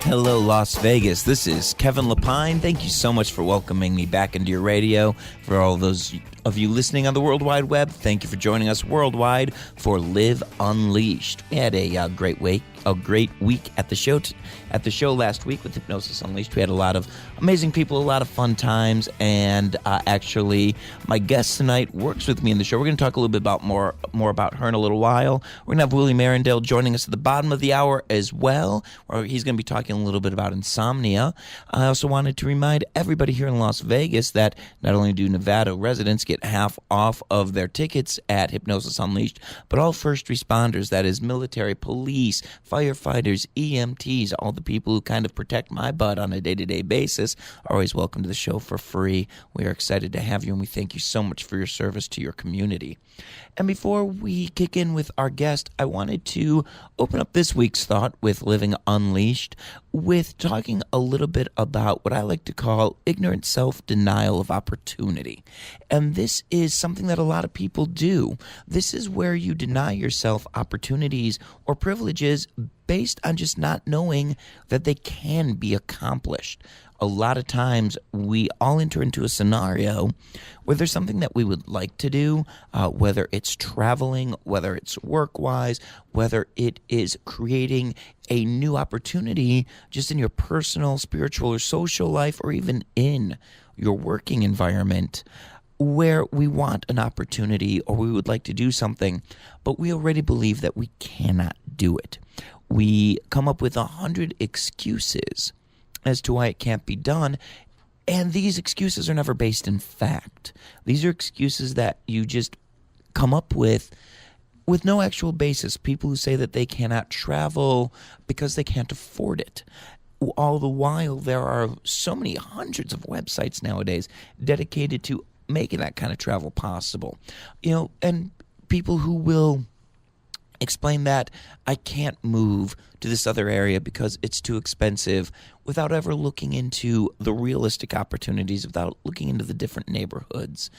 Hello, Las Vegas. This is Kevin Lepine. Thank you so much for welcoming me back into your radio. For all those of you listening on the World Wide Web, thank you for joining us worldwide for Live Unleashed. We had a great week at the show last week with Hypnosis Unleashed. We had a lot of amazing people, a lot of fun times, and actually, my guest tonight works with me in the show. We're going to talk a little bit about more about her in a little while. We're going to have William Arendell joining us at the bottom of the hour as well, where he's going to be talking a little bit about insomnia. I also wanted to remind everybody here in Las Vegas that not only do Nevada residents get half off of their tickets at Hypnosis Unleashed, but all first responders, that is military, police, firefighters, EMTs, all the people who kind of protect my butt on a day-to-day basis are always welcome to the show for free. We are excited to have you, and we thank you so much for your service to your community. And before we kick in with our guest, I wanted to open up this week's thought with Living Unleashed with talking a little bit about what I like to call ignorant self-denial of opportunity. And this is something that a lot of people do. This is where you deny yourself opportunities or privileges based on just not knowing that they can be accomplished. A lot of times we all enter into a scenario where there's something that we would like to do, whether it's traveling, whether it's work-wise, whether it is creating a new opportunity just in your personal, spiritual, or social life, or even in your working environment, where we want an opportunity or we would like to do something, but we already believe that we cannot do it. We come up with 100 excuses as to why it can't be done, and these excuses are never based in fact. These are excuses that you just come up with no actual basis. People who say that they cannot travel because they can't afford it. All the while, there are so many hundreds of websites nowadays dedicated to making that kind of travel possible. And people who will explain that I can't move to this other area because it's too expensive without ever looking into the realistic opportunities, without looking into the different neighborhoods.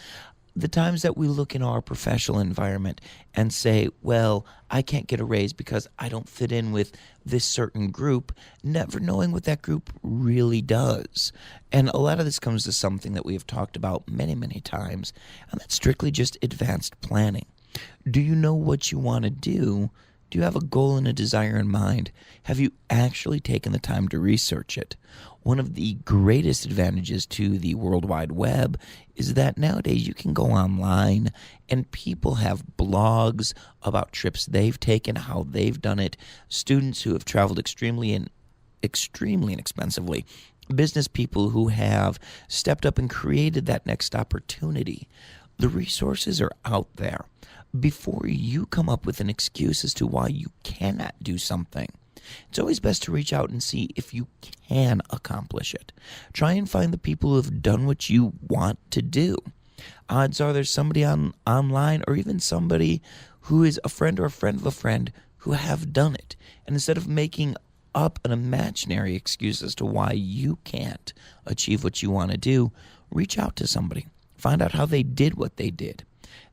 The times that we look in our professional environment and say, well, I can't get a raise because I don't fit in with this certain group, never knowing what that group really does. And a lot of this comes to something that we have talked about many, many times, and that's strictly just advanced planning. Do you know what you want to do? Do you have a goal and a desire in mind? Have you actually taken the time to research it? One of the greatest advantages to the World Wide Web is that nowadays you can go online and people have blogs about trips they've taken, how they've done it, students who have traveled extremely inexpensively, business people who have stepped up and created that next opportunity. The resources are out there. Before you come up with an excuse as to why you cannot do something, it's always best to reach out and see if you can accomplish it. Try and find the people who have done what you want to do. Odds are there's somebody online or even somebody who is a friend or a friend of a friend who have done it. And instead of making up an imaginary excuse as to why you can't achieve what you want to do, reach out to somebody. Find out how they did what they did.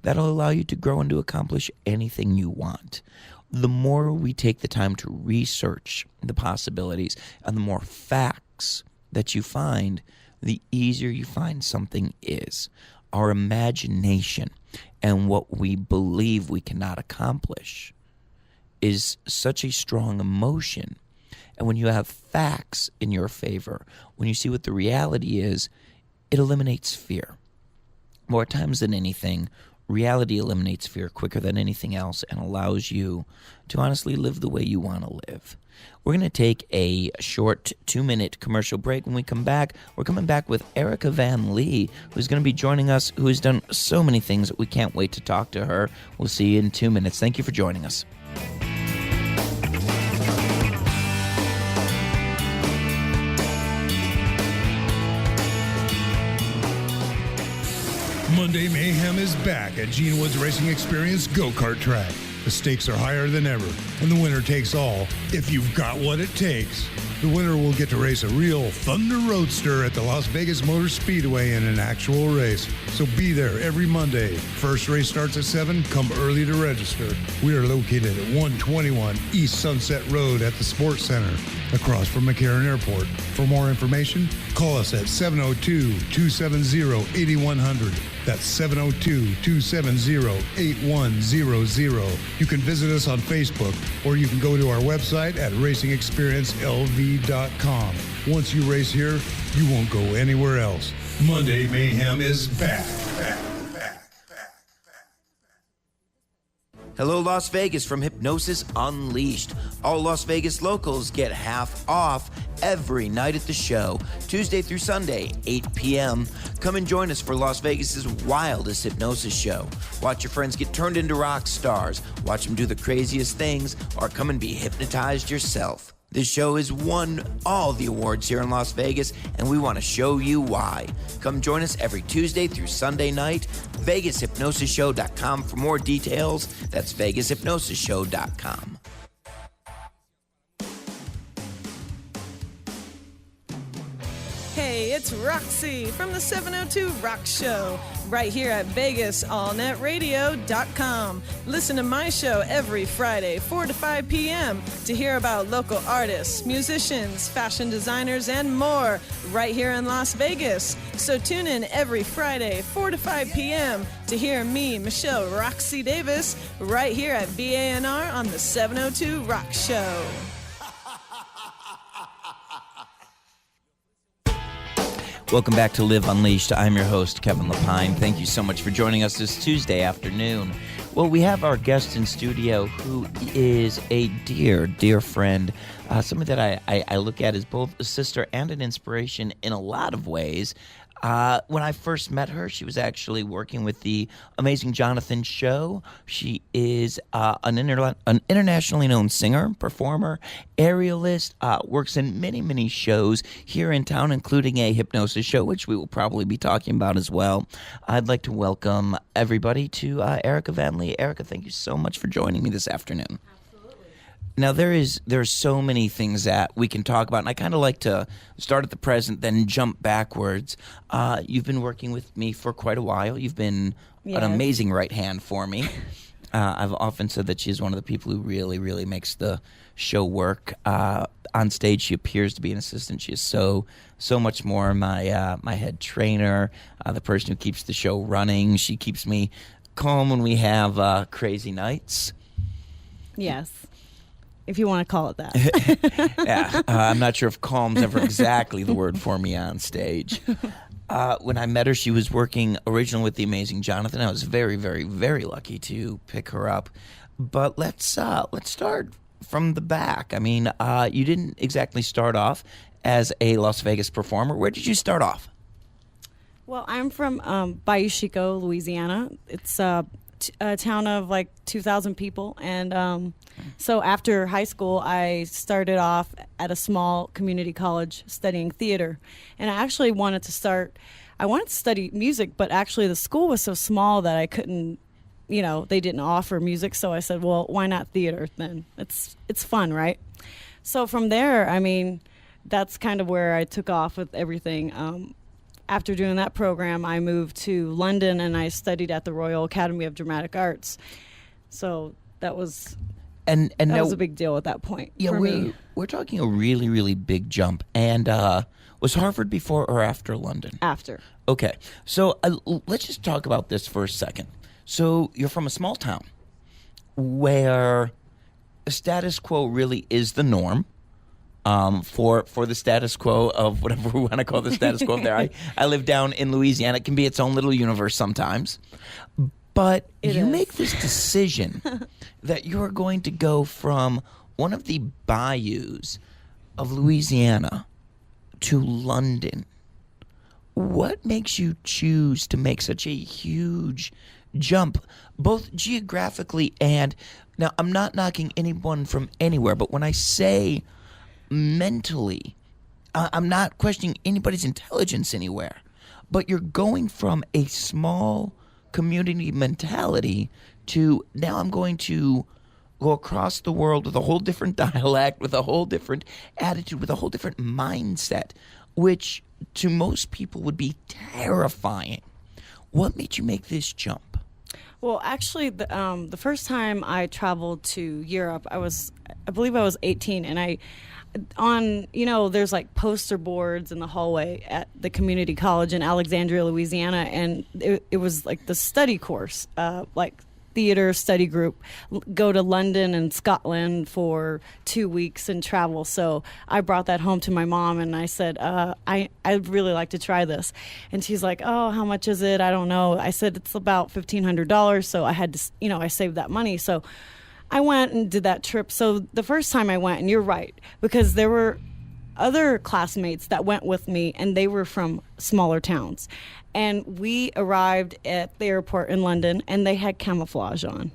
That'll allow you to grow and to accomplish anything you want. The more we take the time to research the possibilities and the more facts that you find, the easier you find something is. Our imagination and what we believe we cannot accomplish is such a strong emotion. And when you have facts in your favor, when you see what the reality is, it eliminates fear. More times than anything, reality eliminates fear quicker than anything else and allows you to honestly live the way you want to live. We're going to take a short 2-minute commercial break. When we come back, we're coming back with Erica Van Lee, who's going to be joining us, who has done so many things that we can't wait to talk to her. We'll see you in 2 minutes. Thank you for joining us. Monday Mayhem is back at Gene Woods Racing Experience Go-Kart Track. The stakes are higher than ever, and the winner takes all if you've got what it takes. The winner will get to race a real Thunder Roadster at the Las Vegas Motor Speedway in an actual race. So be there every Monday. First race starts at 7. Come early to register. We are located at 121 East Sunset Road at the Sports Center, across from McCarran Airport. For more information, call us at 702-270-8100. That's 702-270-8100. You can visit us on Facebook, or you can go to our website at racingexperiencelv.com. Once you race here, you won't go anywhere else. Monday Mayhem is back. Hello, Las Vegas from Hypnosis Unleashed. All Las Vegas locals get half off every night at the show, Tuesday through Sunday, 8 p.m. Come and join us for Las Vegas's wildest hypnosis show. Watch your friends get turned into rock stars, watch them do the craziest things, or come and be hypnotized yourself. This show has won all the awards here in Las Vegas, and we want to show you why. Come join us every Tuesday through Sunday night. VegasHypnosisShow.com for more details. That's VegasHypnosisShow.com. Hey, it's Roxy from the 702 Rock Show, right here at VegasAllNetRadio.com. Listen to my show every Friday, 4 to 5 p.m. to hear about local artists, musicians, fashion designers, and more right here in Las Vegas. So tune in every Friday, 4 to 5 p.m. to hear me, Michelle Roxy Davis, right here at VANR on the 702 Rock Show. Welcome back to Live Unleashed. I'm your host, Kevin Lepine. Thank you so much for joining us this Tuesday afternoon. Well, we have our guest in studio who is a dear, dear friend, somebody that I look at as both a sister and an inspiration in a lot of ways. When I first met her, she was actually working with the Amazing Jonathan show. She is an internationally known singer, performer, aerialist, works in many, many shows here in town, including a hypnosis show, which we will probably be talking about as well. I'd like to welcome everybody to Erica Van Lee. Erica, thank you so much for joining me this afternoon. Now, there's so many things that we can talk about, and I kind of like to start at the present, then jump backwards. You've been working with me for quite a while. You've been an amazing right hand for me. I've often said that she's one of the people who really, really makes the show work. On stage, she appears to be an assistant. She is so much more my head trainer, the person who keeps the show running. She keeps me calm when we have crazy nights. Yes. If you want to call it that. Yeah, I'm not sure if calm's ever exactly the word for me on stage. When I met her, she was working originally with the Amazing Jonathan. I was very, very, very lucky to pick her up. But let's start from the back. I mean, you didn't exactly start off as a Las Vegas performer. Where did you start off? Well, I'm from Bayou Chico, Louisiana. It's a town of like 2,000 people, and so after high school I started off at a small community college studying theater, and I actually wanted to study music, but actually the school was so small that I couldn't, they didn't offer music, so I said, well, why not theater then? It's fun, right? So from there, I mean, that's kind of where I took off with everything. After doing that program, I moved to London and I studied at the Royal Academy of Dramatic Arts. So that was that was a big deal at that point for me. We're talking a really, really big jump. And was Harvard before or after London? After. Okay. So let's just talk about this for a second. So you're from a small town where the status quo really is the norm. For the status quo of whatever we want to call the status quo there. I live down in Louisiana. It can be its own little universe sometimes. But you make this decision that you're going to go from one of the bayous of Louisiana to London. What makes you choose to make such a huge jump, both geographically and... Now, I'm not knocking anyone from anywhere, but when I say... mentally, I'm not questioning anybody's intelligence anywhere, but you're going from a small community mentality to now I'm going to go across the world with a whole different dialect, with a whole different attitude, with a whole different mindset, which to most people would be terrifying. What made you make this jump? Well, actually, the first time I traveled to Europe, I believe I was 18, and there's like poster boards in the hallway at the community college in Alexandria, Louisiana, and it was like the study course, like theater study group, go to London and Scotland for 2 weeks and travel. So I brought that home to my mom and I said, I'd really like to try this. And she's like, oh, how much is it? I don't know. I said, it's about $1,500. So I had to, I saved that money. So I went and did that trip. So the first time I went, and you're right, because there were other classmates that went with me, and they were from smaller towns. And we arrived at the airport in London, and they had camouflage on.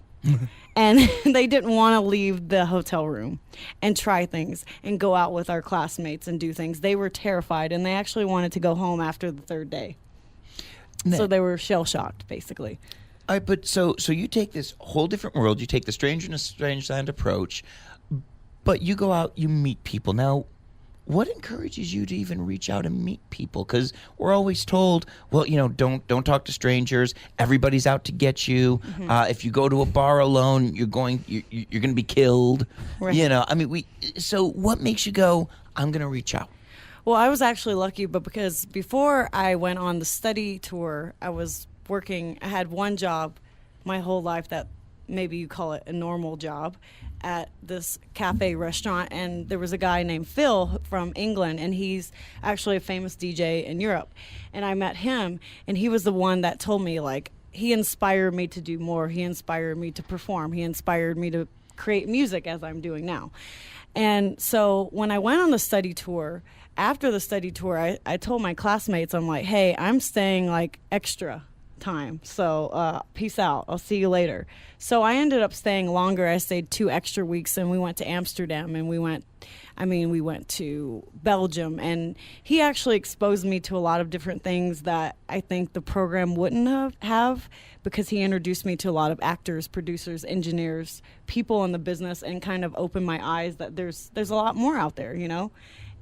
And they didn't want to leave the hotel room and try things and go out with our classmates and do things. They were terrified, and they actually wanted to go home after the third day. So they were shell-shocked, basically. All right, but so you take this whole different world, you take the stranger in a strange land approach, but you go out, you meet people. Now, what encourages you to even reach out and meet people? Because we're always told, well, don't talk to strangers. Everybody's out to get you. Mm-hmm. If you go to a bar alone, you're going to be killed. Right. So what makes you go, I'm going to reach out? Well, I was actually lucky, but because before I went on the study tour, I was working. I had one job my whole life that maybe you call it a normal job at this cafe restaurant, and there was a guy named Phil from England, and he's actually a famous DJ in Europe. And I met him, and he was the one that told me, like, he inspired me to do more. He inspired me to perform. He inspired me to create music as I'm doing now. And so when I went on the study tour, after the study tour, I told my classmates, I'm like, hey, I'm staying like extra time, so peace out, I'll see you later. So I ended up staying longer. I stayed 2 extra weeks, and we went to Amsterdam, and we went to Belgium, and he actually exposed me to a lot of different things that I think the program wouldn't have, because he introduced me to a lot of actors, producers, engineers, people in the business, and kind of opened my eyes that there's a lot more out there,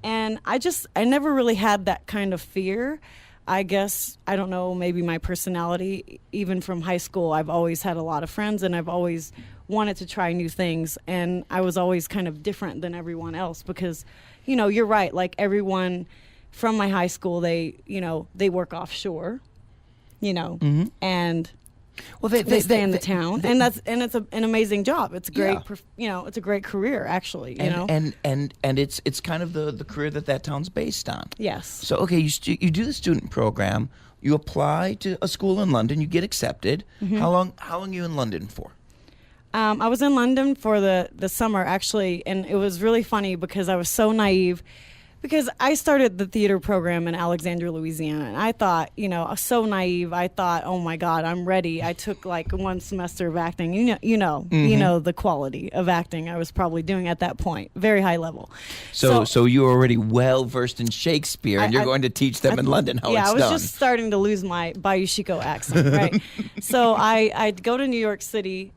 and I never really had that kind of fear. I guess, I don't know, maybe my personality, even from high school, I've always had a lot of friends, and I've always wanted to try new things, and I was always kind of different than everyone else because, you're right, like everyone from my high school, they work offshore, mm-hmm. and they stay in the town, and it's an amazing job. It's a great, it's a great career, actually. And it's kind of the career that town's based on. Yes. So okay, you do the student program, you apply to a school in London, you get accepted. Mm-hmm. How long are you in London for? I was in London for the summer, actually, and it was really funny because I was so naive. Because I started the theater program in Alexandria, Louisiana, and I thought, I was so naive. I thought, oh my God, I'm ready. I took like 1 semester of acting. Mm-hmm. The quality of acting I was probably doing at that point, very high level. So you were already well versed in Shakespeare, and you're going to teach them in London how it's done. Yeah, I was just starting to lose my Bayou Chico accent, right? So I'd go to New York City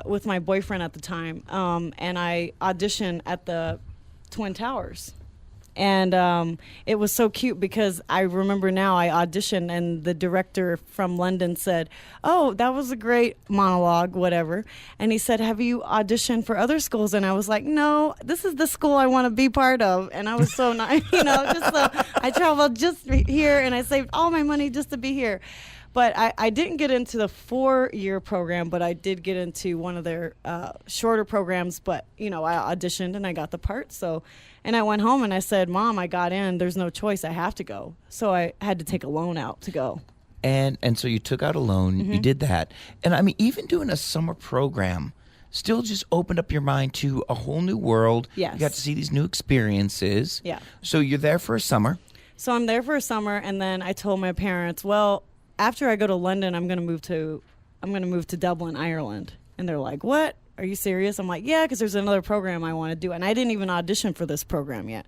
with my boyfriend at the time, and I auditioned at the Twin Towers. And it was so cute because I remember now I auditioned and the director from London said, oh, that was a great monologue, whatever. And he said, have you auditioned for other schools? And I was like, no, this is the school I want to be part of. And I was so nice, I traveled just here and I saved all my money just to be here. But I didn't get into the 4-year program, but I did get into one of their shorter programs. But, I auditioned and I got the part. And I went home and I said, Mom, I got in. There's no choice. I have to go. So I had to take a loan out to go. And so you took out a loan. Mm-hmm. You did that. And, even doing a summer program still just opened up your mind to a whole new world. Yes. You got to see these new experiences. Yeah. So you're there for a summer. So I'm there for a summer. And then I told my parents, well, after I go to London, I'm going to move to Dublin, Ireland. And they're like, what? Are you serious? I'm like, yeah, because there's another program I want to do. And I didn't even audition for this program yet.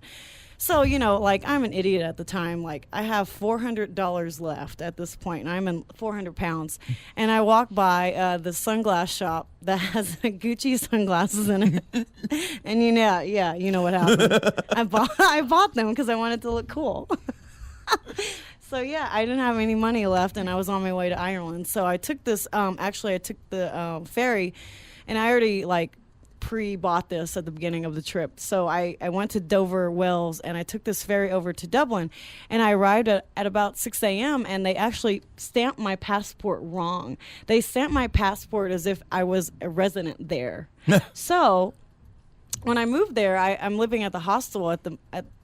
So, you know, like, I'm an idiot at the time. Like, I have $400 left at this point, and I'm in 400 pounds. And I walk by the sunglass shop that has Gucci sunglasses in it. And you know what happened. I bought them because I wanted to look cool. So, yeah, I didn't have any money left, and I was on my way to Ireland. So I took this, actually, I took the ferry, and I already, like, pre-bought this at the beginning of the trip. So I went to Dover, Wales, and I took this ferry over to Dublin, and I arrived at about 6 a.m., and they actually stamped my passport wrong. They stamped my passport as if I was a resident there. So when I moved there, I'm living at the hostel at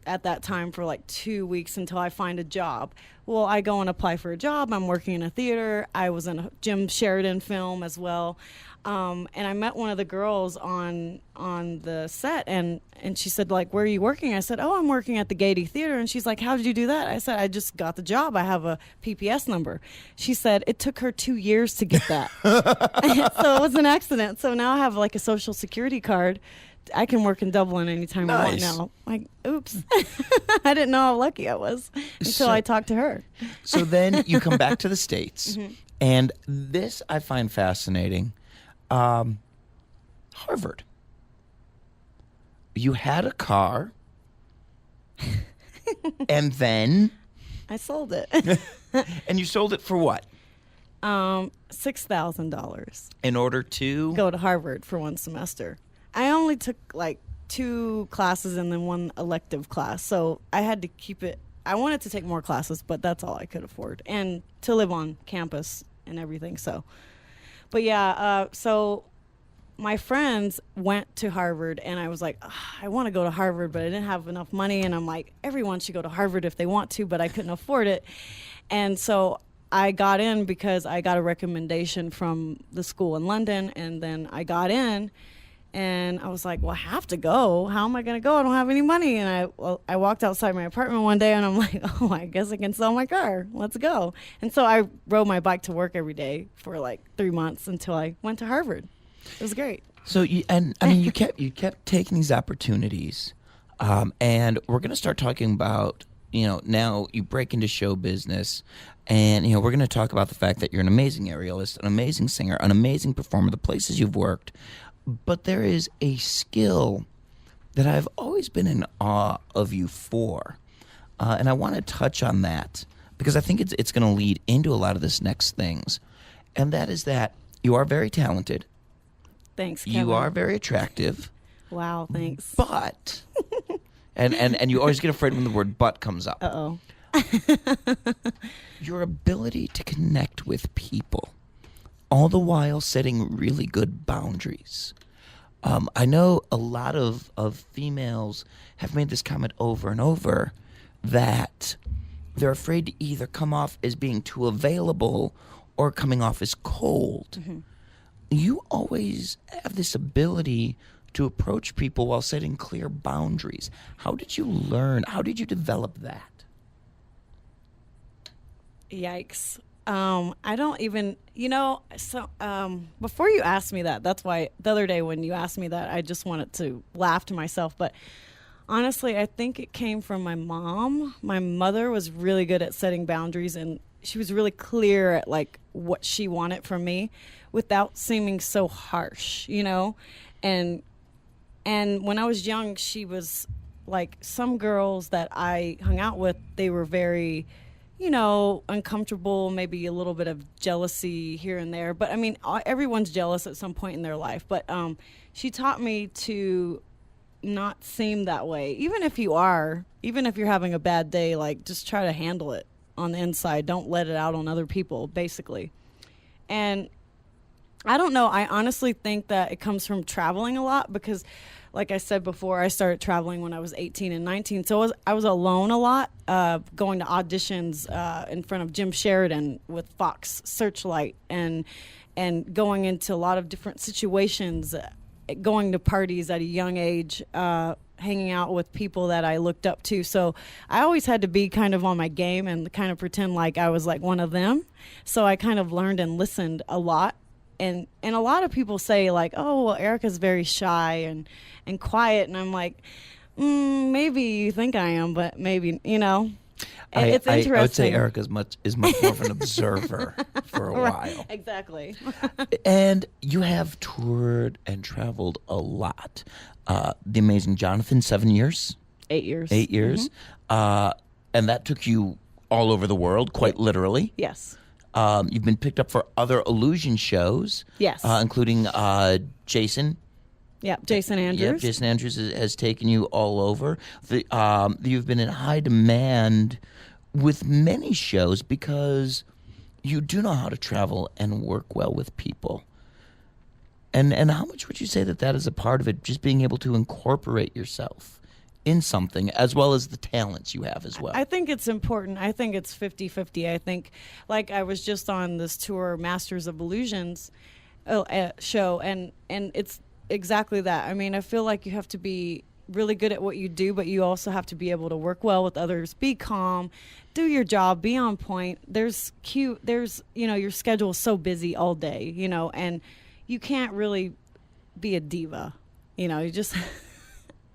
that time for like 2 weeks until I find a job. Well, I go and apply for a job. I'm working in a theater. I was in a Jim Sheridan film as well. And I met one of the girls on the set, and she said, like, where are you working? I said, oh, I'm working at the Gaiety Theater. And she's like, how did you do that? I said, I just got the job. I have a PPS number. She said it took her 2 years to get that. So it was an accident. So now I have like a social security card. I can work in Dublin anytime I want now. Like, oops. I didn't know how lucky I was until I talked to her. So then you come back to the States, and this I find fascinating. Harvard. You had a car, and then I sold it. And you sold it for what? $6,000. In order to go to Harvard for one semester. I only took like 2 classes and then 1 elective class, so I had to keep it. I wanted to take more classes, but that's all I could afford, and to live on campus and everything. So, but yeah, so my friends went to Harvard, and I was like, I want to go to Harvard, but I didn't have enough money, and I'm like, everyone should go to Harvard if they want to, but I couldn't afford it. And so I got in because I got a recommendation from the school in London, and then I got in, and I was like, well, I have to go. How am I going to go? I don't have any money. And I walked outside my apartment one day, and I'm like, oh, I guess I can sell my car. Let's go. And so I rode my bike to work every day for like 3 months until I went to Harvard. It was great. So you kept taking these opportunities, and we're going to start talking about, now you break into show business, and we're going to talk about the fact that you're an amazing aerialist, an amazing singer, an amazing performer, the places you've worked. But there is a skill that I've always been in awe of you for, and I want to touch on that because I think it's going to lead into a lot of this next things, and that is that you are very talented. Thanks, Kevin. You are very attractive. Wow, thanks. But, and you always get afraid when the word but comes up. Uh-oh. Your ability to connect with people, all the while setting really good boundaries. I know a lot of females have made this comment over and over that they're afraid to either come off as being too available or coming off as cold. Mm-hmm. You always have this ability to approach people while setting clear boundaries. How did you learn? How did you develop that? Yikes. I don't even, before you asked me that's why the other day when you asked me that, I just wanted to laugh to myself. But honestly, I think it came from my mom. My mother was really good at setting boundaries, and she was really clear at like what she wanted from me without seeming so harsh, and when I was young, she was like, some girls that I hung out with, they were very, uncomfortable, maybe a little bit of jealousy here and there. But I mean, everyone's jealous at some point in their life. But she taught me to not seem that way. Even if you're having a bad day, like, just try to handle it on the inside. Don't let it out on other people, basically. And I don't know. I honestly think that it comes from traveling a lot because, like I said before, I started traveling when I was 18 and 19. So I was alone a lot, going to auditions in front of Jim Sheridan with Fox Searchlight and going into a lot of different situations, going to parties at a young age, hanging out with people that I looked up to. So I always had to be kind of on my game and kind of pretend like I was like one of them. So I kind of learned and listened a lot. And a lot of people say like, oh, well, Erica's very shy and quiet. And I'm like, Maybe you think I am, but maybe, it's interesting. I would say Erica is much more of an observer for a while. Exactly. And you have toured and traveled a lot. The Amazing Jonathan, 7 years? 8 years. 8 years. And that took you all over the world, quite literally. Yes. You've been picked up for other Illusion shows. Yes. Including Jason. Yeah, Jason Andrews. Yep, Jason Andrews has taken you all over. You've been in high demand with many shows because you do know how to travel and work well with people. And how much would you say that is a part of it, just being able to incorporate yourself in something as well as the talents you have as well? I think it's important. I think it's 50-50. I think, like, I was just on this tour, Masters of Illusions show, and it's exactly that. I mean, I feel like you have to be really good at what you do, but you also have to be able to work well with others, be calm, do your job, be on point. There's your schedule is so busy all day, and you can't really be a diva. You just,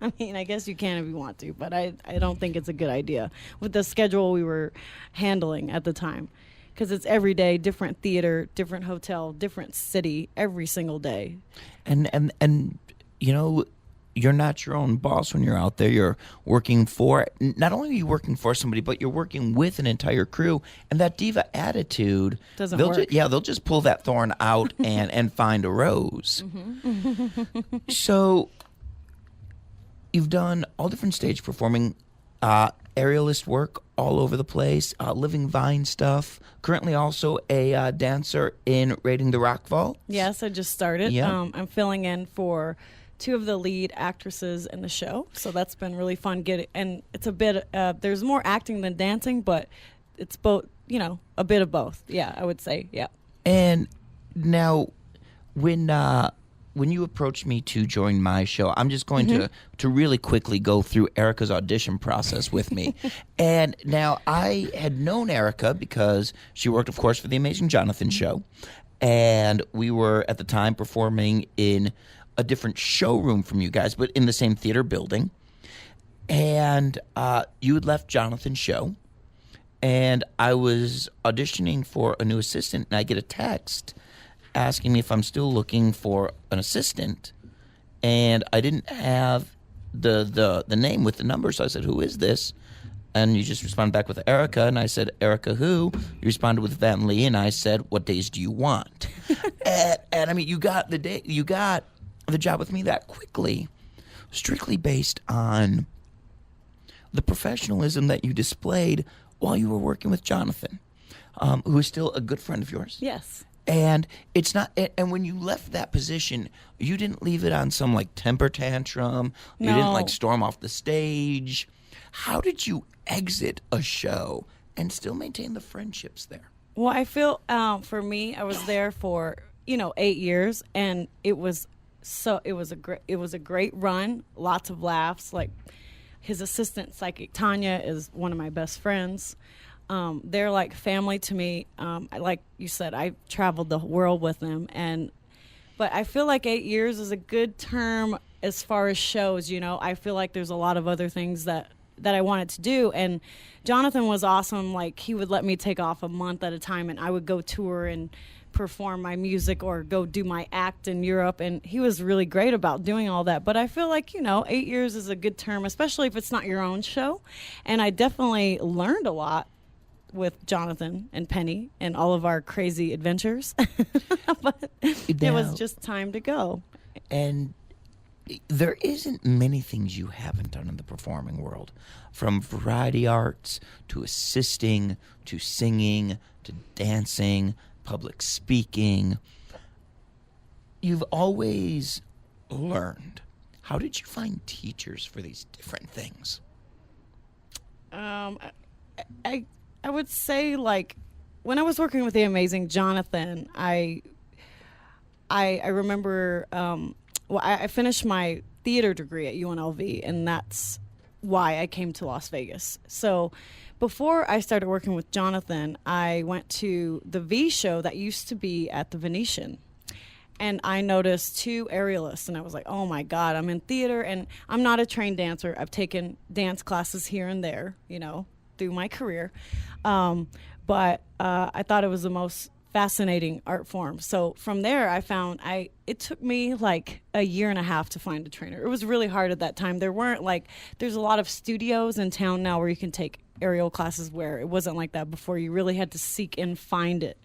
I mean, I guess you can if you want to, but I don't think it's a good idea with the schedule we were handling at the time. Because it's every day, different theater, different hotel, different city, every single day. And you're not your own boss when you're out there. You're working for, not only are you working for somebody, but you're working with an entire crew. And that diva attitude doesn't work. They'll just pull that thorn out and find a rose. Mm-hmm. So you've done all different stage performing, aerialist work all over the place, Living Vine stuff. Currently also a dancer in Raiding the Rockfall. Yes, I just started. Yeah. I'm filling in for 2 of the lead actresses in the show, so that's been really fun. And it's a bit, there's more acting than dancing, but it's both, a bit of both. Yeah, I would say, yeah. And now, when you approached me to join my show, I'm just going to really quickly go through Erica's audition process with me. And now, I had known Erica because she worked, of course, for the Amazing Jonathan show. And we were, at the time, performing in a different showroom from you guys, but in the same theater building. And you had left Jonathan's show. And I was auditioning for a new assistant, and I get a text asking me if I'm still looking for an assistant, and I didn't have the name with the number, so I said, "Who is this?" And you just responded back with Erica, and I said, "Erica who?" You responded with Van Lee, and I said, "What days do you want?" and I mean, you got the job with me that quickly, strictly based on the professionalism that you displayed while you were working with Jonathan, who is still a good friend of yours. Yes. And it's not. And when you left that position, you didn't leave it on some temper tantrum. You didn't storm off the stage. How did you exit a show and still maintain the friendships there? Well, I feel for me, I was there for 8 years, and it was a great run. Lots of laughs. Like, his assistant psychic Tanya is one of my best friends. They're like family to me. Like you said, I traveled the world with them, but I feel like 8 years is a good term as far as shows. I feel like there's a lot of other things that I wanted to do, and Jonathan was awesome. Like, he would let me take off a month at a time, and I would go tour and perform my music or go do my act in Europe, and he was really great about doing all that. But I feel like 8 years is a good term, especially if it's not your own show, and I definitely learned a lot with Jonathan and Penny and all of our crazy adventures. But it was just time to go. And there isn't many things you haven't done in the performing world, from variety arts to assisting to singing to dancing, public speaking. You've always learned. How did you find teachers for these different things? I would say, when I was working with the Amazing Jonathan, I remember, I finished my theater degree at UNLV, and that's why I came to Las Vegas. So before I started working with Jonathan, I went to the V show that used to be at the Venetian. and I noticed 2 aerialists, and I was like, oh my God, I'm in theater, and I'm not a trained dancer. I've taken dance classes here and there, through my career. But I thought it was the most fascinating art form. So from there, I found it took me like a year and a half to find a trainer. It was really hard at that time. There's a lot of studios in town now where you can take aerial classes, where it wasn't like that before. You really had to seek and find it.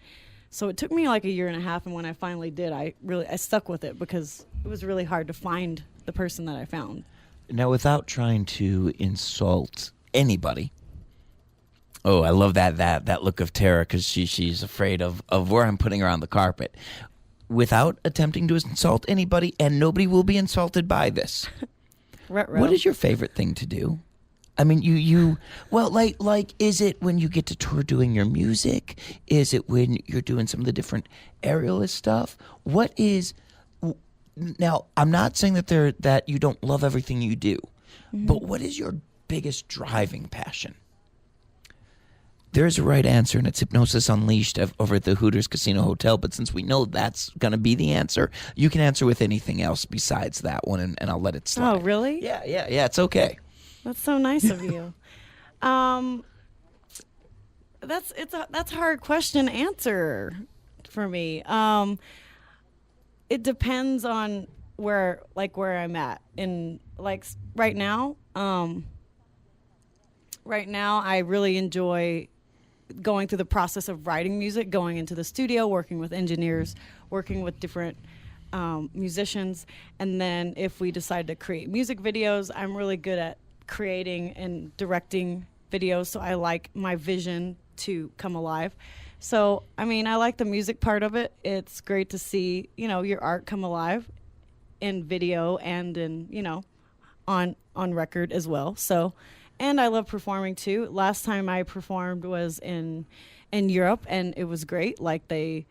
So it took me like a year and a half, and when I finally did, I stuck with it because it was really hard to find the person that I found. Now, without trying to insult anybody, oh, I love that look of terror because she's afraid of where I'm putting her on the carpet. Without attempting to insult anybody, and nobody will be insulted by this. What is your favorite thing to do? I mean, is it when you get to tour doing your music? Is it when you're doing some of the different aerialist stuff? Now, I'm not saying that you don't love everything you do, but what is your biggest driving passion? There's a right answer, and it's Hypnosis Unleashed over at the Hooters Casino Hotel. But since we know that's going to be the answer, you can answer with anything else besides that one, and I'll let it slide. Oh, really? Yeah, it's okay. That's so nice of you. That's a hard question to answer for me. It depends on where I'm at. In right now, I really enjoy going through the process of writing music, going into the studio, working with engineers, working with different musicians, and then if we decide to create music videos, I'm really good at creating and directing videos, so I like my vision to come alive. So, I mean, I like the music part of it. It's great to see, your art come alive in video and in, on record as well. So, and I love performing too. Last time I performed was in Europe, and it was great. I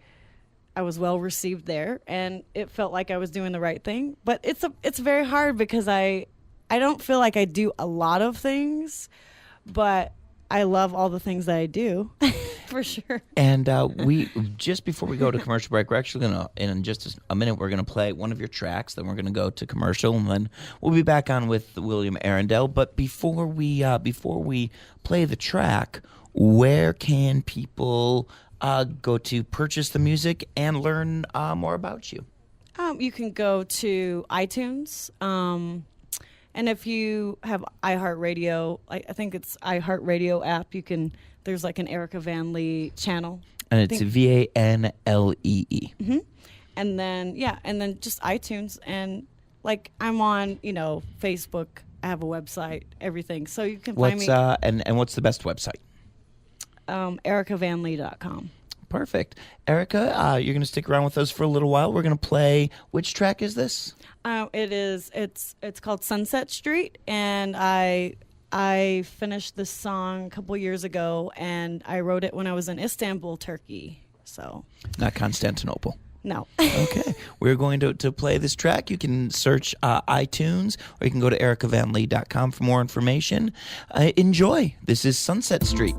was well received there, and it felt like I was doing the right thing. But it's very hard because I don't feel like I do a lot of things, but I love all the things that I do, for sure. And we just before we go to commercial break, we're actually going to, in just a minute, we're going to play one of your tracks. Then we're going to go to commercial, and then we'll be back on with William Arendell. But before we play the track, where can people go to purchase the music and learn more about you? You can go to iTunes. And if you have iHeartRadio, I think it's iHeartRadio app, there's like an Erica Van Lee channel. And it's VANLEE. Mm-hmm. And then just iTunes. And I'm on, Facebook. I have a website, everything. So you can find me. And what's the best website? EricaVanLee.com. Perfect. Erica, you're going to stick around with us for a little while. We're going to play, which track is this? It's called Sunset Street, and I finished this song a couple years ago, and I wrote it when I was in Istanbul, Turkey. So not Constantinople. No. Okay. We're going to play this track. You can search iTunes, or you can go to ericavanlee.com for more information. Enjoy. This is Sunset Street.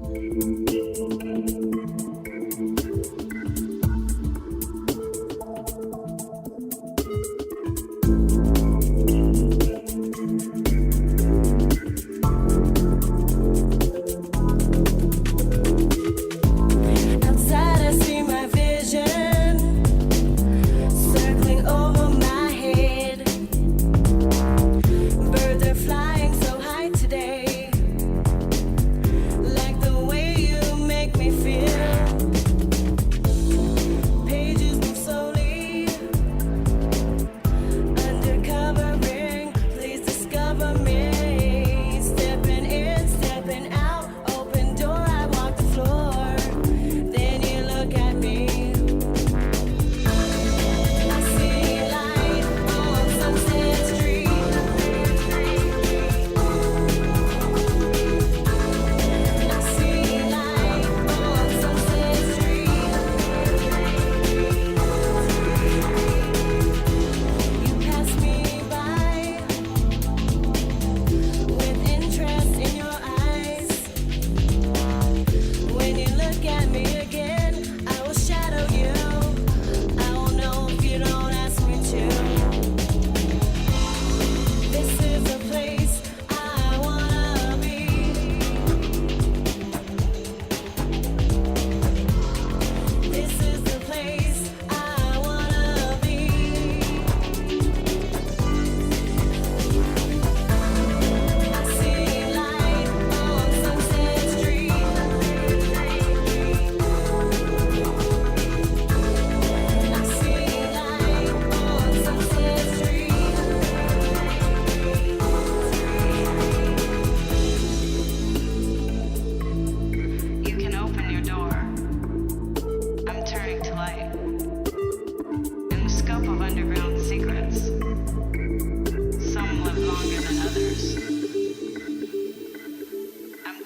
Flying so high today, like the way you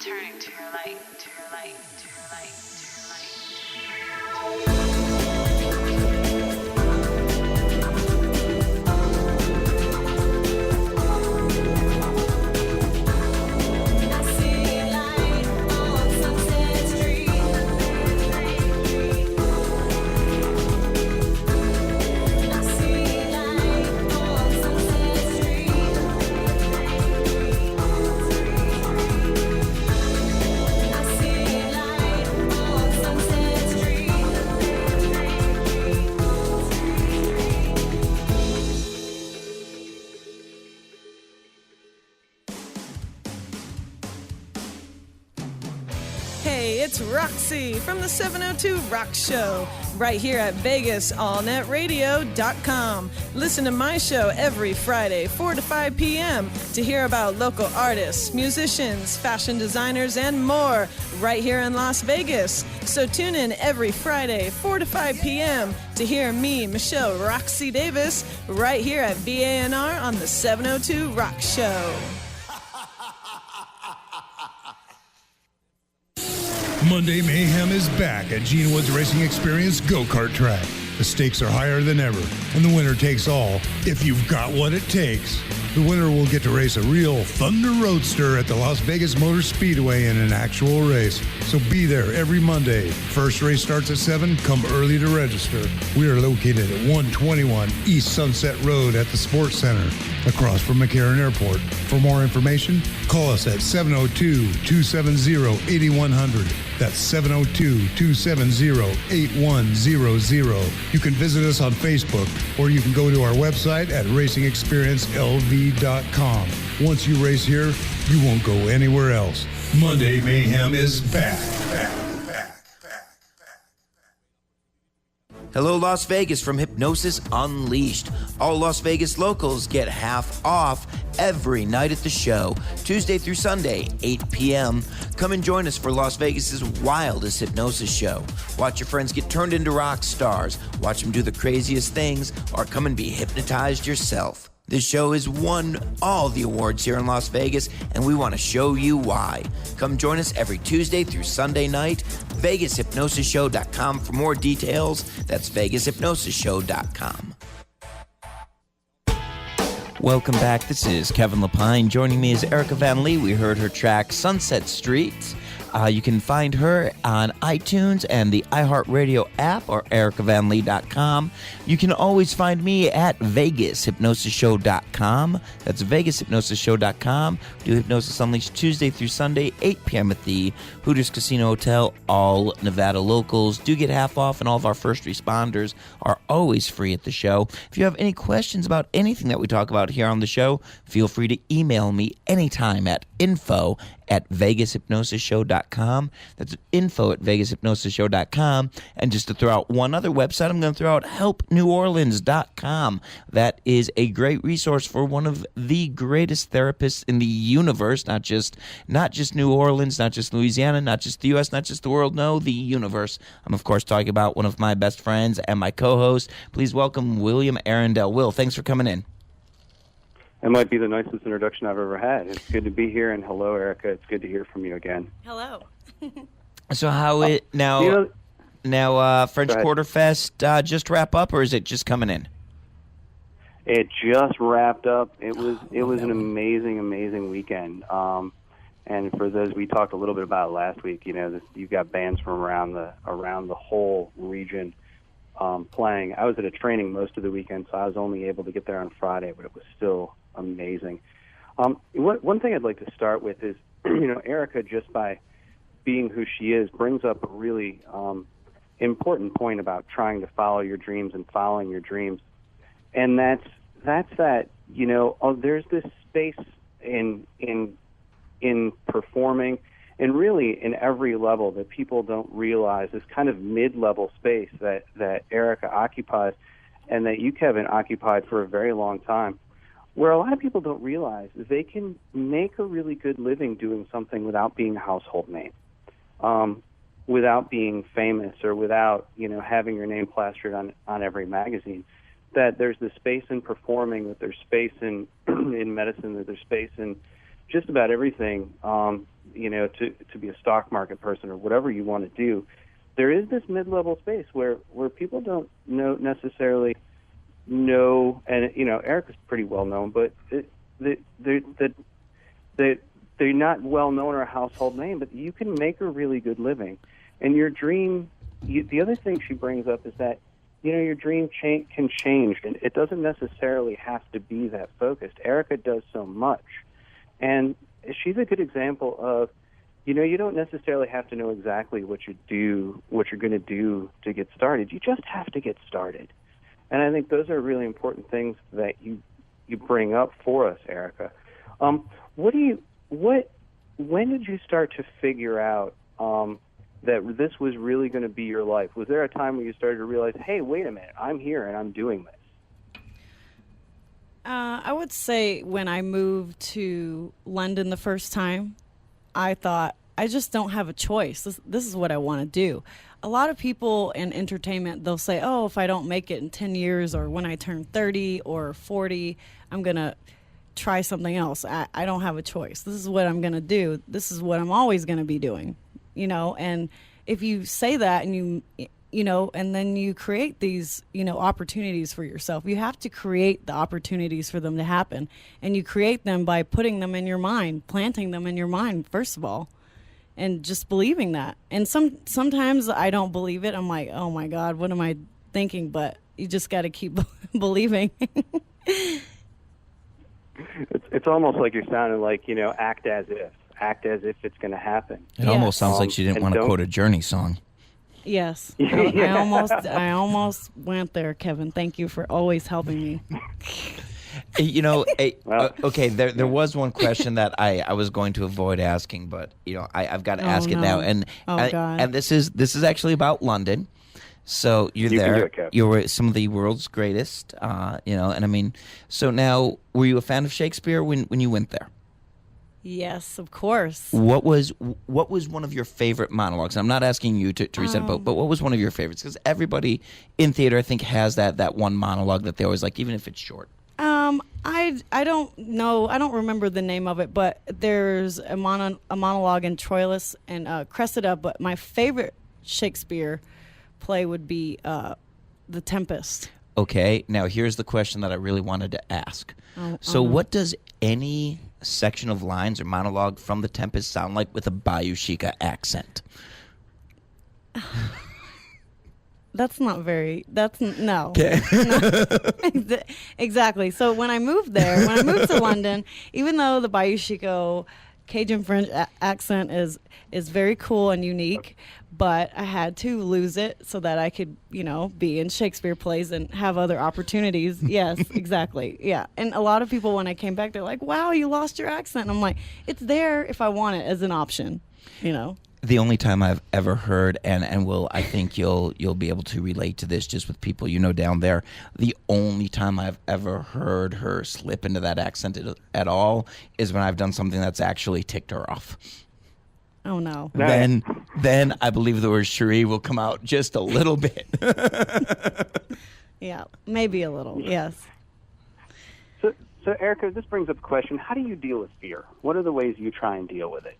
turning to your light, to your light, to your light, to your light. Hey, it's Roxy from the 702 Rock Show, right here at VegasAllNetRadio.com. Listen to my show every Friday, 4 to 5 p.m. to hear about local artists, musicians, fashion designers, and more right here in Las Vegas. So tune in every Friday, 4 to 5 p.m. to hear me, Michelle Roxy Davis, right here at VANR on the 702 Rock Show. Monday Mayhem is back at Gene Woods Racing Experience Go-Kart Track. The stakes are higher than ever, and the winner takes all if you've got what it takes. The winner will get to race a real Thunder Roadster at the Las Vegas Motor Speedway in an actual race. So be there every Monday. First race starts at 7. Come early to register. We are located at 121 East Sunset Road at the Sports Center, across from McCarran Airport. For more information, call us at 702-270-8100. That's 702-270-8100. You can visit us on Facebook, or you can go to our website at racingexperiencelv.com. Once you race here, you won't go anywhere else. Monday Mayhem is back. Hello, Las Vegas from Hypnosis Unleashed. All Las Vegas locals get half off every night at the show, Tuesday through Sunday, 8 p.m. Come and join us for Las Vegas's wildest hypnosis show. Watch your friends get turned into rock stars, watch them do the craziest things, or come and be hypnotized yourself. This show has won all the awards here in Las Vegas, and we want to show you why. Come join us every Tuesday through Sunday night. VegasHypnosisShow.com for more details. That's VegasHypnosisShow.com. Welcome back. This is Kevin Lepine. Joining me is Erica Van Lee. We heard her track Sunset Street. You can find her on iTunes and the iHeartRadio app, or ericavanlee.com. You can always find me at VegasHypnosisShow.com. That's VegasHypnosisShow.com. We do Hypnosis Unleashed Tuesday through Sunday, 8 p.m. at the Hooters Casino Hotel. All Nevada locals do get half off, and all of our first responders are always free at the show. If you have any questions about anything that we talk about here on the show, feel free to email me anytime at info@VegasHypnosisShow.com. That's info@VegasHypnosisShow.com. And just to throw out one other website, I'm going to throw out HelpNewOrleans.com. That is a great resource for one of the greatest therapists in the universe, not just New Orleans, not just Louisiana, not just the U.S., not just the world, no, the universe. I'm, of course, talking about one of my best friends and my co-host. Please welcome William Arendell. Will, thanks for coming in. It might be the nicest introduction I've ever had. It's good to be here, and hello, Erica. It's good to hear from you again. Hello. So how it now? French Quarter Fest just wrap up, or is it just coming in? It just wrapped up. It was an amazing weekend. And for those, we talked a little bit about it last week. You've got bands from around the whole region playing. I was at a training most of the weekend, so I was only able to get there on Friday, but it was still amazing. One thing I'd like to start with is, Erica, just by being who she is, brings up a really important point about trying to follow your dreams and following your dreams. And that's that, there's this space in performing, and really in every level, that people don't realize, this kind of mid-level space that Erica occupies, and that you, Kevin, occupied for a very long time, where a lot of people don't realize they can make a really good living doing something without being a household name, without being famous, or without, having your name plastered on every magazine. That there's this space in performing, that there's space in medicine, that there's space in just about everything to be a stock market person or whatever you want to do, there is this mid-level space where people don't necessarily know, and Erica's pretty well known, but they're not well known or a household name, but you can make a really good living. And your dream, the other thing she brings up is that your dream can change, and it doesn't necessarily have to be that focused. Erica does so much, and she's a good example of, you don't necessarily have to know exactly what you're going to do to get started. You just have to get started. And I think those are really important things that you bring up for us, Erica. When did you start to figure out that this was really going to be your life? Was there a time when you started to realize, hey, wait a minute, I'm here and I'm doing this? I would say when I moved to London the first time, I thought, I just don't have a choice. This is what I want to do. A lot of people in entertainment, they'll say, oh, if I don't make it in 10 years or when I turn 30 or 40, I'm going to try something else. I don't have a choice. This is what I'm going to do. This is what I'm always going to be doing, and if you say that and and then you create these, opportunities for yourself. You have to create the opportunities for them to happen. And you create them by putting them in your mind, planting them in your mind, first of all, and just believing that. And sometimes I don't believe it. I'm like, oh, my God, what am I thinking? But you just got to keep believing. It's almost like you're sounding like, act as if it's going to happen. It almost sounds like she didn't want to quote a Journey song. Yes. I almost went there, Kevin. Thank you for always helping me. Okay, there was one question that I was going to avoid asking, but I've got to ask it now, and God. And this is actually about London. So you're there. Can do it, Kev. You're some of the world's greatest, and I mean, so now, were you a fan of Shakespeare when you went there? Yes, of course. What was one of your favorite monologues? I'm not asking you to reset it, but what was one of your favorites? Because everybody in theater, I think, has that one monologue that they always like, even if it's short. I don't know. I don't remember the name of it, but there's a monologue in Troilus and Cressida. But my favorite Shakespeare play would be The Tempest. Okay, now here's the question that I really wanted to ask. What does any section of lines or monologue from The Tempest sound like with a Bayou Chica accent? No. Okay. No. Exactly. So when I moved to London, even though the Bayou Chico Cajun French accent is very cool and unique, but I had to lose it so that I could, be in Shakespeare plays and have other opportunities. Yes, exactly. Yeah. And a lot of people, when I came back, they're like, wow, you lost your accent. And I'm like, it's there if I want it as an option, The only time I've ever heard, and I think you'll be able to relate to this just with people down there, the only time I've ever heard her slip into that accent at all is when I've done something that's actually ticked her off. Oh, no. Then I believe the word Cherie will come out just a little bit. Yeah, maybe a little, yes. So, Erica, this brings up a question. How do you deal with fear? What are the ways you try and deal with it?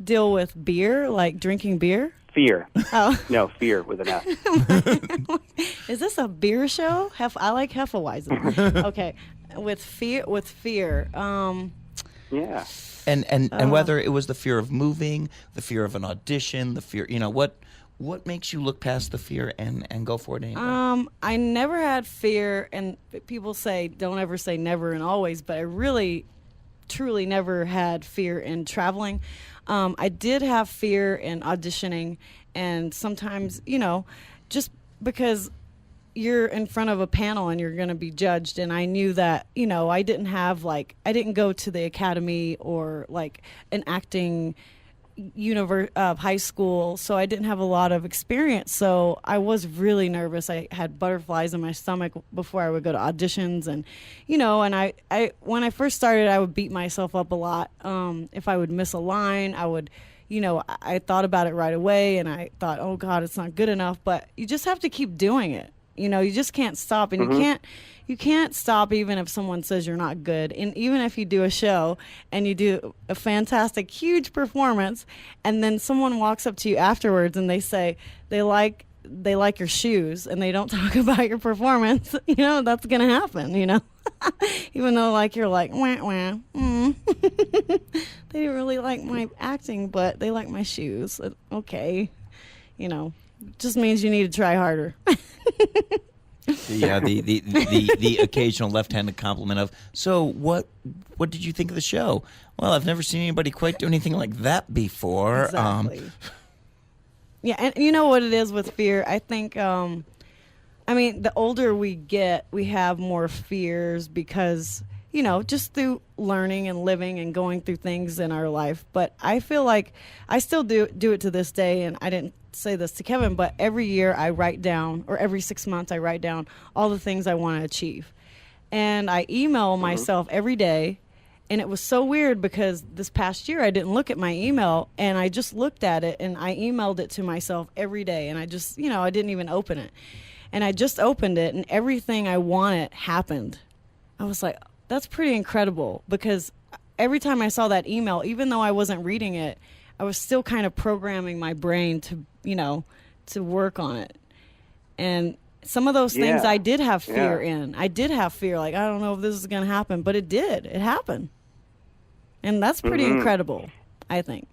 Deal with beer, like drinking beer? Fear. Oh. No, fear with an F. Is this a beer show? I like Hefeweizen. Okay. With fear. Yeah. And whether it was the fear of moving, the fear of an audition, the fear, what makes you look past the fear and go for it anyway? I never had fear, and people say don't ever say never and always, but I really, truly never had fear in traveling. I did have fear in auditioning, and sometimes, just because you're in front of a panel and you're going to be judged, and I knew that, I didn't go to the academy or like an acting high school, so I didn't have a lot of experience, so I was really nervous. I had butterflies in my stomach before I would go to auditions, and and I when I first started, I would beat myself up a lot. If I would miss a line, I would, I thought about it right away, and I thought, oh God, it's not good enough. But you just have to keep doing it. You know, you just can't stop, and you can't stop even if someone says you're not good. And even if you do a show and you do a fantastic, huge performance, and then someone walks up to you afterwards and they say they like your shoes, and they don't talk about your performance, you know, that's gonna happen, you know. Even though like you're like wah, wah, they didn't really like my acting, but they like my shoes. Okay, you know, just means you need to try harder. Yeah, the occasional left-handed compliment of, so what did you think of the show? Well, I've never seen anybody quite do anything like that before. Exactly. Yeah, and you know what it is with fear? I think, I mean, the older we get, we have more fears because, you know, just through learning and living and going through things in our life. But I feel like I still do it to this day, and I didn't say this to Kevin, but every year I write down, or every 6 months I write down all the things I want to achieve. And I email myself every day. And it was so weird because this past year I didn't look at my email, and I just looked at it and I emailed it to myself every day. And I just, you know, I didn't even open it. And I just opened it, and everything I wanted happened. I was like, that's pretty incredible, because every time I saw that email, even though I wasn't reading it, I was still kind of programming my brain to, you know, to work on it. And some of those things I did have fear in. I did have fear, like, I don't know if this is going to happen, but it did. It happened. And that's pretty incredible, I think.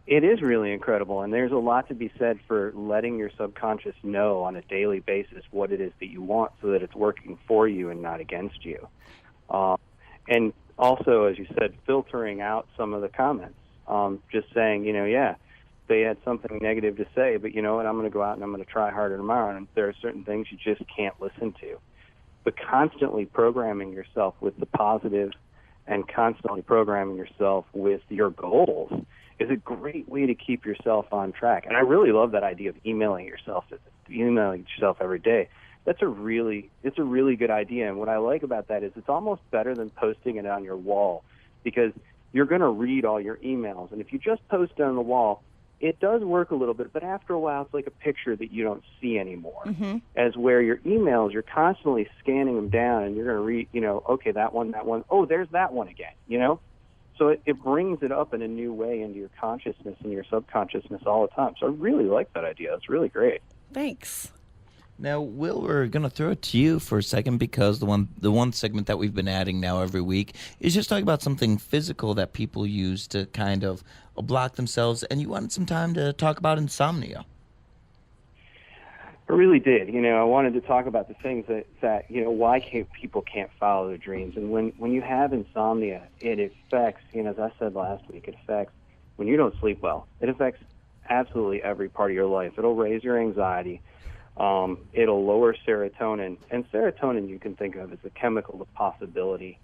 It is really incredible, and there's a lot to be said for letting your subconscious know on a daily basis what it is that you want, so that it's working for you and not against you. And also, as you said, filtering out some of the comments. Just saying, you know, yeah, they had something negative to say, but you know what, I'm going to go out and I'm going to try harder tomorrow, and there are certain things you just can't listen to. But constantly programming yourself with the positive and constantly programming yourself with your goals is a great way to keep yourself on track. And I really love that idea of emailing yourself every day. It's a really good idea. And what I like about that is it's almost better than posting it on your wall, because you're going to read all your emails. And if you just post it on the wall, it does work a little bit, but after a while it's like a picture that you don't see anymore. As where your emails, you're constantly scanning them down, and you're going to read, you know, okay, that one, oh, there's that one again, you know? So it brings it up in a new way into your consciousness and your subconsciousness all the time. So I really like that idea. It's really great. Thanks. Now, Will, we're going to throw it to you for a second, because the one segment that we've been adding now every week is just talking about something physical that people use to kind of block themselves, and you wanted some time to talk about insomnia. I really did. You know, I wanted to talk about the things that you know, why people can't follow their dreams. And when you have insomnia, it affects, you know, as I said last week, it affects, when you don't sleep well, it affects absolutely every part of your life. It'll raise your anxiety. It'll lower serotonin. And serotonin you can think of as a chemical of possibility.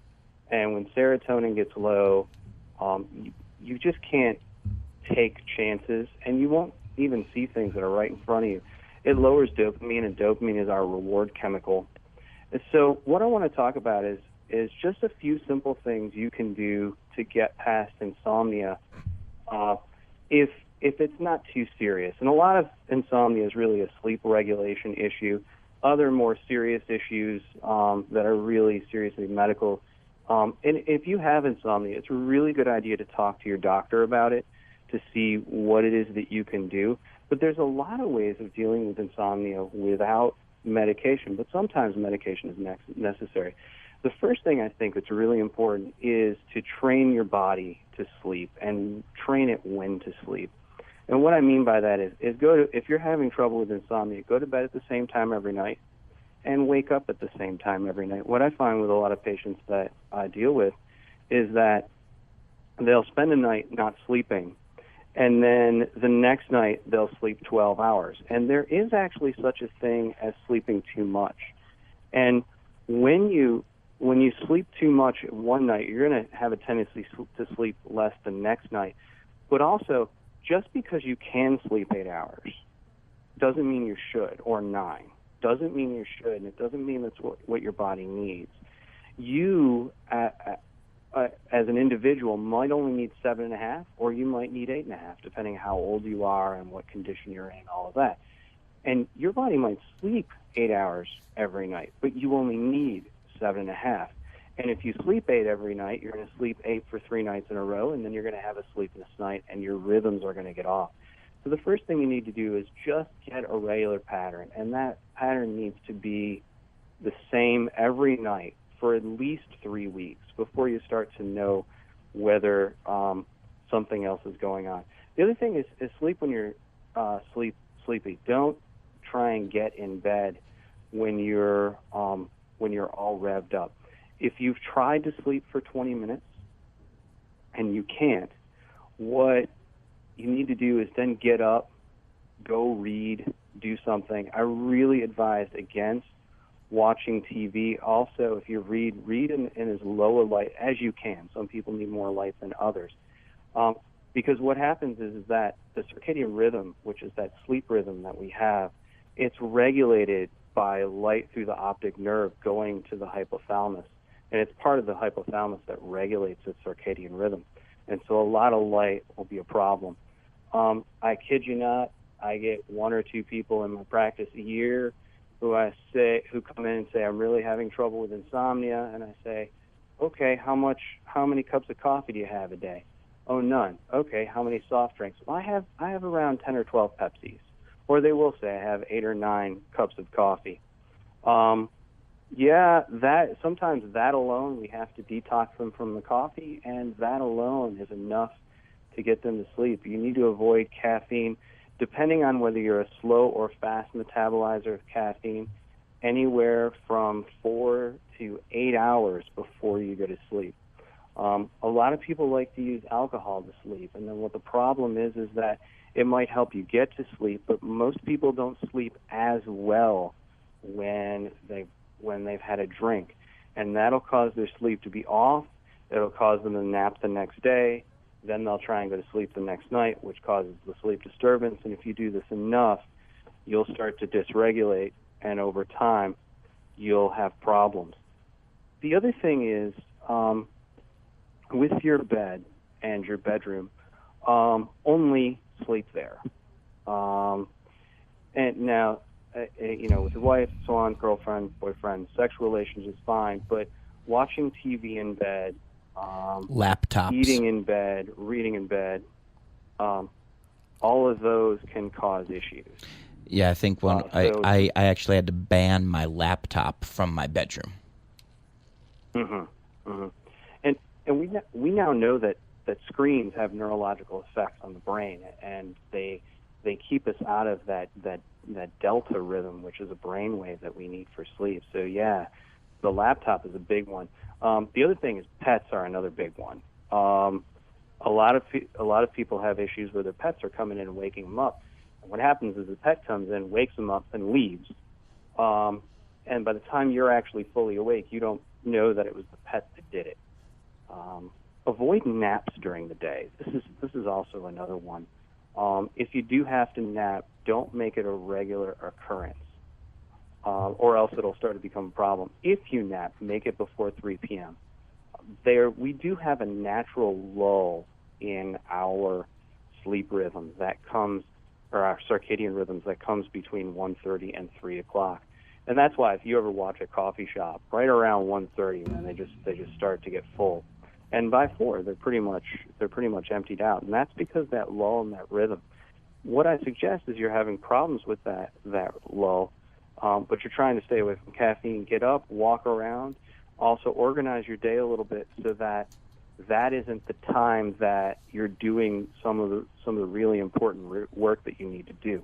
And when serotonin gets low, you just can't take chances, and you won't even see things that are right in front of you. It lowers dopamine, and dopamine is our reward chemical. And so what I want to talk about is just a few simple things you can do to get past insomnia if it's not too serious. And a lot of insomnia is really a sleep regulation issue. Other more serious issues that are really seriously medical. And if you have insomnia, it's a really good idea to talk to your doctor about it to see what it is that you can do. But there's a lot of ways of dealing with insomnia without medication, but sometimes medication is necessary. The first thing I think that's really important is to train your body to sleep, and train it when to sleep. And what I mean by that is if you're having trouble with insomnia, go to bed at the same time every night and wake up at the same time every night. What I find with a lot of patients that I deal with is that they'll spend a night not sleeping, and then the next night they'll sleep 12 hours. And there is actually such a thing as sleeping too much. And when you sleep too much one night, you're going to have a tendency to sleep less the next night. But also, just because you can sleep 8 hours doesn't mean you should, or 9. Doesn't mean you should, and it doesn't mean that's what your body needs. You, as an individual, might only need 7.5, or you might need 8.5, depending on how old you are and what condition you're in, all of that. And your body might sleep 8 hours every night, but you only need 7.5. And if you sleep 8 every night, you're going to sleep 8 for 3 nights in a row, and then you're going to have a sleepless night, and your rhythms are going to get off. So the first thing you need to do is just get a regular pattern, and that pattern needs to be the same every night for at least 3 weeks before you start to know whether something else is going on. The other thing is sleep when you're sleepy. Don't try and get in bed when you're all revved up. If you've tried to sleep for 20 minutes and you can't, what you need to do is then get up, go read, do something. I really advise against watching TV. Also, if you read in as low a light as you can. Some people need more light than others. Because what happens is that the circadian rhythm, which is that sleep rhythm that we have, it's regulated by light through the optic nerve going to the hypothalamus. And it's part of the hypothalamus that regulates its circadian rhythm. And so a lot of light will be a problem. I kid you not, I get 1 or 2 people in my practice a year who come in and say, I'm really having trouble with insomnia. And I say, okay, how many cups of coffee do you have a day? Oh, none. Okay, how many soft drinks? Well, I have around 10 or 12 Pepsis. Or they will say I have 8 or 9 cups of coffee. Sometimes that alone, we have to detox them from the coffee, and that alone is enough to get them to sleep. You need to avoid caffeine, depending on whether you're a slow or fast metabolizer of caffeine, anywhere from 4 to 8 hours before you go to sleep. A lot of people like to use alcohol to sleep, and then what the problem is that it might help you get to sleep, but most people don't sleep as well when they've had a drink, and that'll cause their sleep to be off. It'll cause them to nap the next day. Then they'll try and go to sleep the next night, which causes the sleep disturbance. And if you do this enough, you'll start to dysregulate, and over time, you'll have problems. The other thing is, with your bed and your bedroom, only sleep there. And now, with your wife, so on, girlfriend, boyfriend, sexual relations is fine, but watching TV in bed, laptops, eating in bed, reading in bed, all of those can cause issues. Yeah, I think I actually had to ban my laptop from my bedroom. Mm-hmm. Mm-hmm. And we now know that screens have neurological effects on the brain, and they keep us out of that delta rhythm, which is a brain wave that we need for sleep. So yeah, the laptop is a big one. The other thing is pets are another big one. A lot of people have issues where their pets are coming in and waking them up. And what happens is the pet comes in, wakes them up, and leaves. And by the time you're actually fully awake, you don't know that it was the pet that did it. Avoid naps during the day. This is also another one. If you do have to nap, don't make it a regular occurrence, or else it'll start to become a problem. If you nap, make it before 3 p.m. We do have a natural lull in our sleep rhythm that comes, or our circadian rhythms that comes between 1:30 and 3 o'clock. And that's why if you ever watch a coffee shop, right around 1:30, man, they just start to get full. And by 4, they're pretty much emptied out. And that's because that lull in that rhythm. What I suggest is you're having problems with that lull, but you're trying to stay away from caffeine. Get up, walk around. Also organize your day a little bit so that isn't the time that you're doing some of the really important work that you need to do.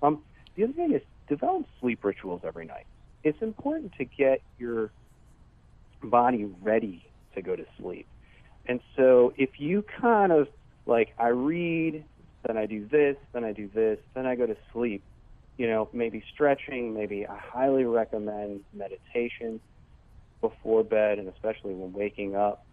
The other thing is develop sleep rituals every night. It's important to get your body ready to go to sleep. And so if you kind of I read, then I do this, then I do this, then I go to sleep, maybe stretching, maybe I highly recommend meditation before bed, and especially when waking up.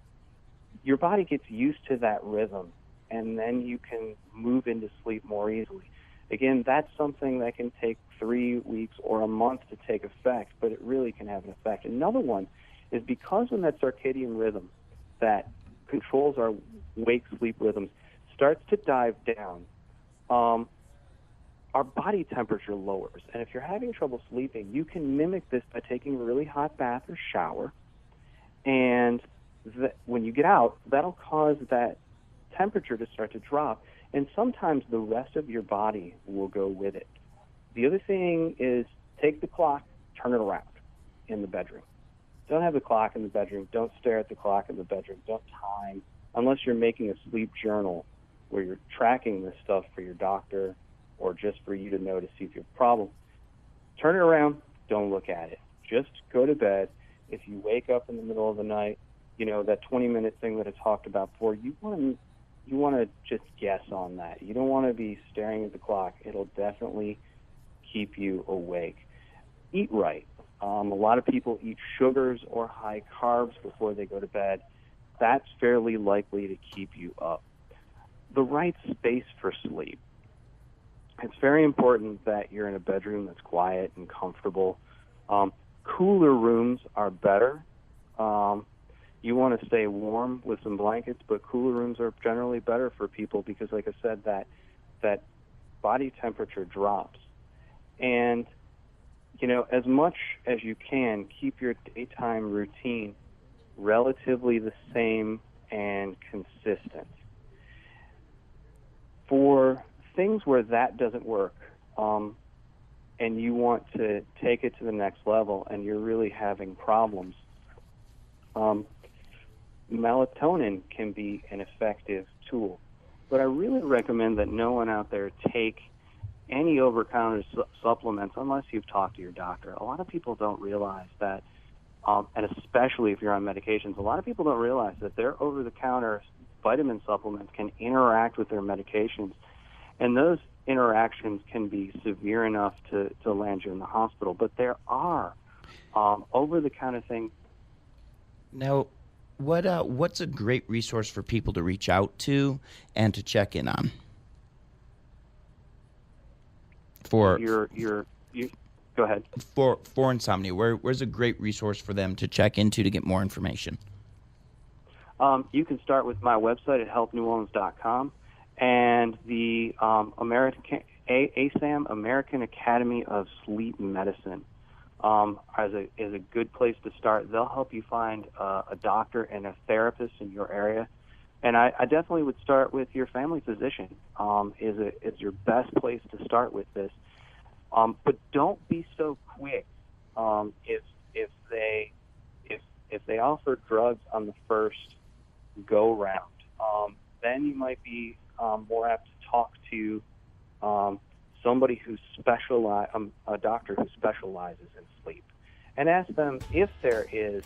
Your body gets used to that rhythm, and then you can move into sleep more easily. Again, that's something that can take 3 weeks or a month to take effect, but it really can have an effect. Another one is because when that circadian rhythm that controls our wake-sleep rhythms starts to dive down, our body temperature lowers. And if you're having trouble sleeping, you can mimic this by taking a really hot bath or shower. And when you get out, that'll cause that temperature to start to drop. And sometimes the rest of your body will go with it. The other thing is take the clock, turn it around in the bedroom. Don't have the clock in the bedroom. Don't stare at the clock in the bedroom. Don't time, unless you're making a sleep journal where you're tracking this stuff for your doctor or just for you to know to see if you have a problem. Turn it around. Don't look at it. Just go to bed. If you wake up in the middle of the night, that 20-minute thing that I talked about before, you want to just guess on that. You don't want to be staring at the clock. It'll definitely keep you awake. Eat right. A lot of people eat sugars or high carbs before they go to bed. That's fairly likely to keep you up. The right space for sleep. It's very important that you're in a bedroom that's quiet and comfortable. Cooler rooms are better. You want to stay warm with some blankets, but cooler rooms are generally better for people because, like I said, that body temperature drops. And, as much as you can, keep your daytime routine relatively the same and consistent. For things where that doesn't work, and you want to take it to the next level and you're really having problems, melatonin can be an effective tool. But I really recommend that no one out there take any over-the-counter supplements unless you've talked to your doctor. A lot of people don't realize that, and especially if you're on medications, a lot of people don't realize that their over-the-counter vitamin supplements can interact with their medications, and those interactions can be severe enough to land you in the hospital. But there are over-the-counter things. Now, what's a great resource for people to reach out to and to check in on? For go ahead. For insomnia, where's a great resource for them to check into to get more information? You can start with my website at helpneworleans.com and the ASAM, American Academy of Sleep Medicine, is a good place to start. They'll help you find a doctor and a therapist in your area. And I definitely would start with your family physician. Is your best place to start with this. But don't be so quick. If they offer drugs on the first go round, then you might be more apt to talk to somebody who a doctor who specializes in sleep, and ask them if there is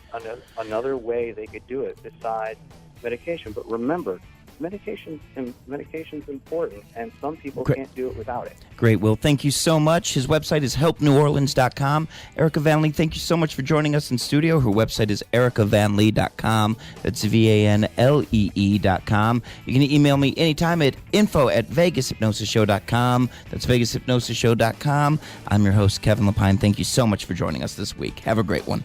another way they could do it besides medication. But remember, medication's important, and some people can't do it without it. Great. Well, thank you so much. His website is helpneworleans.com. Erica Van Lee, thank you so much for joining us in studio. Her website is ericavanlee.com. That's VANLEE.com. You can email me anytime at info@vegashypnosisshow.com. That's vegashypnosisshow.com. I'm your host, Kevin Lepine. Thank you so much for joining us this week. Have a great one.